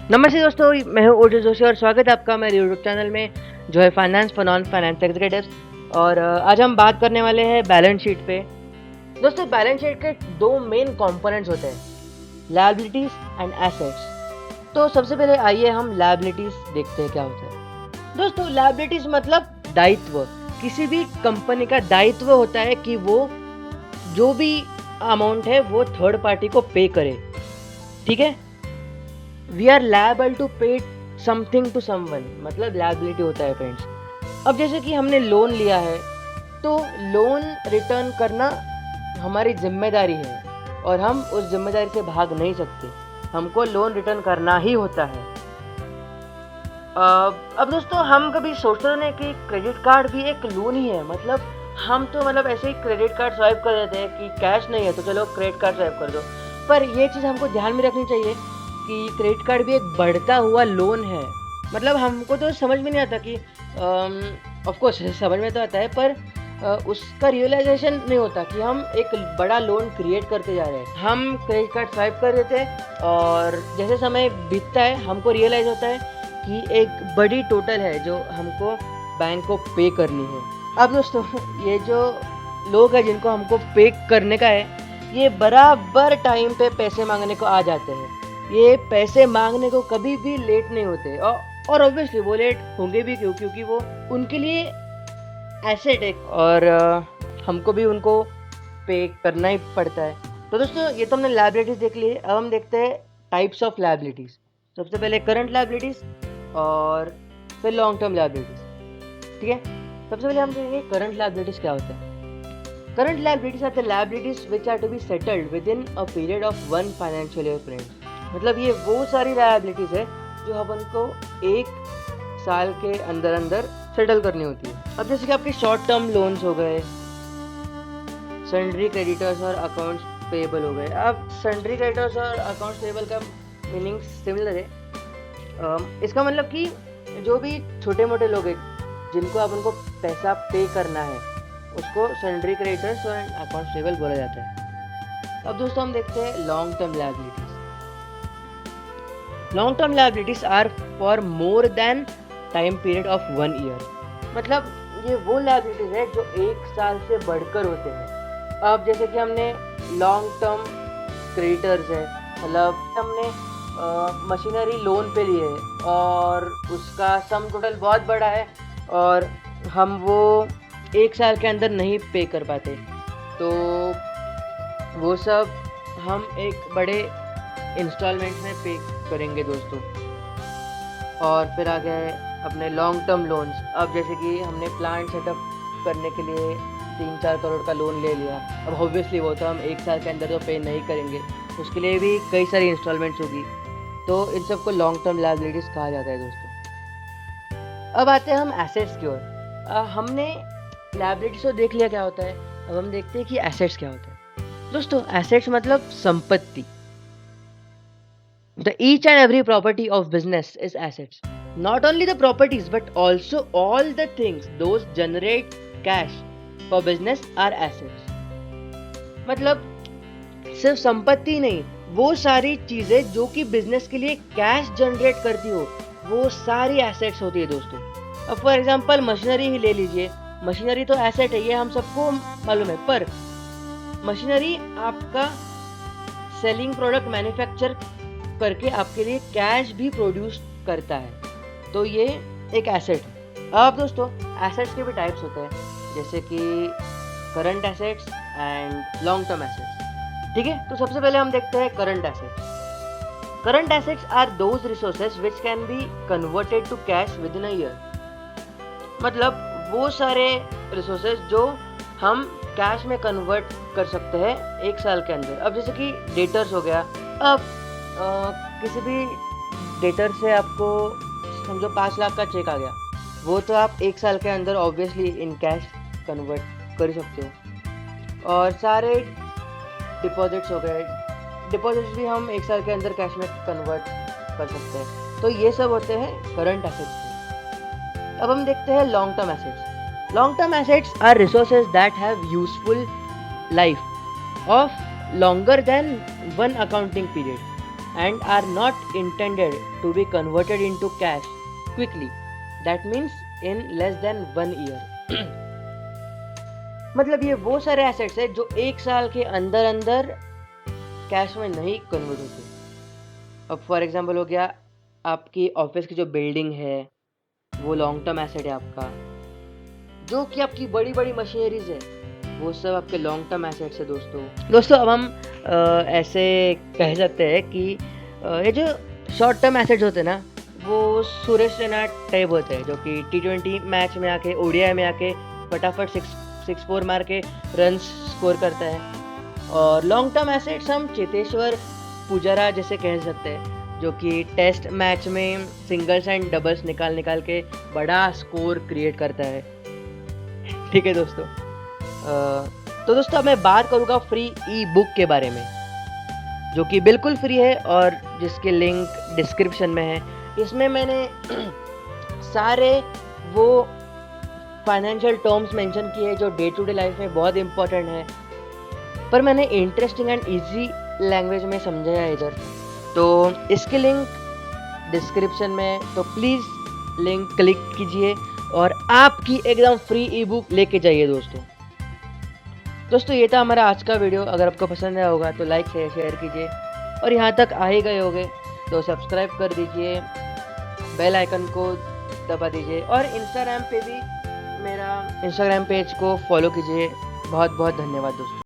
नमस्ते दोस्तों, मैं हूँ ओजस जोशी और स्वागत है आपका मेरे यूट्यूब चैनल में जो है finance for non finance executives. और आज हम बात करने वाले हैं बैलेंस शीट पे। दोस्तों, बैलेंस शीट के दो मेन कंपोनेंट्स होते हैं, लायबिलिटीज एंड एसेट्स। तो सबसे पहले आइए हम लायबिलिटीज देखते हैं क्या होता है। दोस्तों, लायबिलिटीज मतलब दायित्व। किसी भी कंपनी का दायित्व होता है कि वो जो भी अमाउंट है वो थर्ड पार्टी को पे करे। ठीक है, वी आर लायबल टू पे समथिंग टू समवन, मतलब लायबिलिटी होता है फ्रेंड्स। अब जैसे कि हमने लोन लिया है तो लोन रिटर्न करना हमारी जिम्मेदारी है और हम उस जिम्मेदारी से भाग नहीं सकते। हमको लोन रिटर्न करना ही होता है। अब दोस्तों, हम कभी सोचते तो नहीं कि क्रेडिट कार्ड भी एक लोन ही है। मतलब हम तो ऐसे ही क्रेडिट कार्ड स्वाइप कर देते हैं कि कैश नहीं है तो चलो क्रेडिट कार्ड स्वाइप कर दो। पर ये चीज़ हमको ध्यान में रखनी चाहिए कि क्रेडिट कार्ड भी एक बढ़ता हुआ लोन है। मतलब हमको तो समझ में नहीं आता कि ऑफ कोर्स समझ में तो आता है, पर उसका रियलाइजेशन नहीं होता कि हम एक बड़ा लोन क्रिएट करते जा रहे हैं। हम क्रेडिट कार्ड स्वाइप कर देते हैं और जैसे समय बीतता है हमको रियलाइज होता है कि एक बड़ी टोटल है जो हमको बैंक को पे करनी है। अब दोस्तों, ये जो लोग हैं जिनको हमको पे करने का है, ये बराबर टाइम पे पैसे मांगने को आ जाते हैं। ये पैसे मांगने को कभी भी लेट नहीं होते और ऑब्वियसली वो लेट होंगे भी क्योंकि वो उनके लिए एसेट है और हमको भी उनको पे करना ही पड़ता है। तो दोस्तों, ये तो हमने लायबिलिटीज देख ली है। अब हम देखते हैं टाइप्स ऑफ लायबिलिटीज। सबसे पहले करंट लायबिलिटीज और फिर लॉन्ग टर्म लायबिलिटीज। ठीक है, सबसे पहले हम देखेंगे करंट लायबिलिटीज क्या होता है। Current liabilities are the liabilities which are to be settled within a period of one financial year friends. मतलब ये वो सारी लायबिलिटीज है जो अपन को एक साल के अंदर अंदर सेटल करनी होती है। अब जैसे कि आपके शॉर्ट टर्म लोन्स हो गए, सन्ड्री क्रेडिटर्स और अकाउंट्स पेएबल हो गए। अब सन्ड्री क्रेडिटर्स और अकाउंट्स पेएबल का मीनिंग सिमिलर है। इसका मतलब कि जो भी छोटे मोटे लोग हैं जिनको आप उनको पैसा पे करना है उसको सन्ड्री क्रेडिटर्स और अकाउंट्स पेएबल बोला जाता है। अब दोस्तों, हम देखते हैं long term liabilities. Long term liabilities are for more than time period of 1 year. मतलब ये वो लायबिलिटीज है जो एक साल से बढ़कर होते हैं। अब जैसे कि हमने लॉन्ग टर्म क्रेडिटर्स है, मतलब हमने मशीनरी लोन पे लिए है और उसका सम टोटल बहुत बड़ा है और हम वो एक साल के अंदर नहीं पे कर पाते, तो वो सब हम एक बड़े इंस्टॉलमेंट में पे करेंगे दोस्तों। और फिर आ गए अपने लॉन्ग टर्म लोन्स। अब जैसे कि हमने प्लांट सेटअप करने के लिए 3-4 करोड़ का लोन ले लिया। अब ऑब्वियसली वो तो हम एक साल के अंदर तो पे नहीं करेंगे, उसके लिए भी कई सारी इंस्टॉलमेंट्स होगी। तो इन सबको लॉन्ग टर्म लायबिलिटीज कहा जाता है दोस्तों। अब आते हैं हम एसेट्स की ओर। हमने लायबिलिटीज तो देख लिया क्या होता है, अब हम देखते हैं कि एसेट्स क्या होता है। दोस्तों, एसेट्स मतलब संपत्ति। The each and every property of business is assets. Not only the properties but also all the things those generate cash for business are assets. मतलब सिर्फ संपत्ति नहीं, वो सारी चीजें जो कि बिजनेस के लिए कैश जनरेट करती हो वो सारी एसेट्स होती है दोस्तों। अब फॉर एग्जांपल मशीनरी ही ले लीजिए। मशीनरी तो एसेट है, ये हम सबको मालूम है, पर मशीनरी आपका सेलिंग प्रोडक्ट मैन्युफैक्चर करके आपके लिए कैश भी प्रोड्यूस करता है, तो ये एक एसेट है। अब दोस्तों, एसेट्स के भी टाइप्स होते हैं जैसे कि current assets and long term assets. ठीक है, तो सबसे पहले हम देखते हैं current assets. Current assets are those resources which can be converted to cash within a year. मतलब वो सारे रिसोर्सेज जो हम कैश में कन्वर्ट कर सकते हैं एक साल के अंदर। अब जैसे कि डेटर्स हो गया। अब किसी भी डेटर से आपको समझो 5 लाख का चेक आ गया, वो तो आप एक साल के अंदर ऑब्वियसली इन कैश कन्वर्ट कर सकते हो। और सारे डिपॉजिट्स हो गए, डिपॉजिट्स भी हम एक साल के अंदर कैश में कन्वर्ट कर सकते हैं। तो ये सब होते हैं करंट एसेट्स। अब हम देखते हैं long term assets. Long term assets are resources that have useful life of longer than one accounting period. and are not intended to be converted into cash quickly. That means in less than 1 year. मतलब ये वो सारे assets है जो 1 साल के अंदर अंदर कैश में नहीं कन्वर्ट होते। अब फॉर एग्जांपल हो गया, आपकी ऑफिस की जो बिल्डिंग है वो लॉन्ग टर्म एसेट है आपका। जो कि आपकी बड़ी बड़ी मशीनरीज है वो सब आपके लॉन्ग टर्म एसेट्स है दोस्तों। अब हम ऐसे कह सकते हैं कि ये जो शॉर्ट टर्म एसेट्स होते हैं ना, वो सुरेश रैना टाइप होते हैं, जो कि T20 मैच में आके, ODI में आके फटाफट 6-4 मार के रन स्कोर करता है। और लॉन्ग टर्म एसेट्स हम चेतेश्वर पुजारा जैसे कह सकते हैं, जो कि टेस्ट मैच में सिंगल्स एंड डबल्स निकाल के बड़ा स्कोर क्रिएट करता है। ठीक है दोस्तों। तो दोस्तों अब मैं बात करूँगा फ्री ई बुक के बारे में, जो कि बिल्कुल फ्री है और जिसके लिंक डिस्क्रिप्शन में है। इसमें मैंने सारे वो फाइनेंशियल टर्म्स मेंशन किए हैं जो डे टू डे लाइफ में बहुत इंपॉर्टेंट है, पर मैंने इंटरेस्टिंग एंड इजी लैंग्वेज में समझाया इधर। तो इसके लिंक डिस्क्रिप्शन में, तो प्लीज़ लिंक क्लिक कीजिए और आपकी एकदम फ्री ई बुक लेके जाइए दोस्तों। ये था हमारा आज का वीडियो। अगर आपको पसंद आया होगा तो लाइक शेयर कीजिए, और यहाँ तक आ ही गए होंगे तो सब्सक्राइब कर दीजिए, बेल आइकन को दबा दीजिए, और इंस्टाग्राम पे भी मेरा इंस्टाग्राम पेज को फॉलो कीजिए। बहुत बहुत धन्यवाद दोस्तों।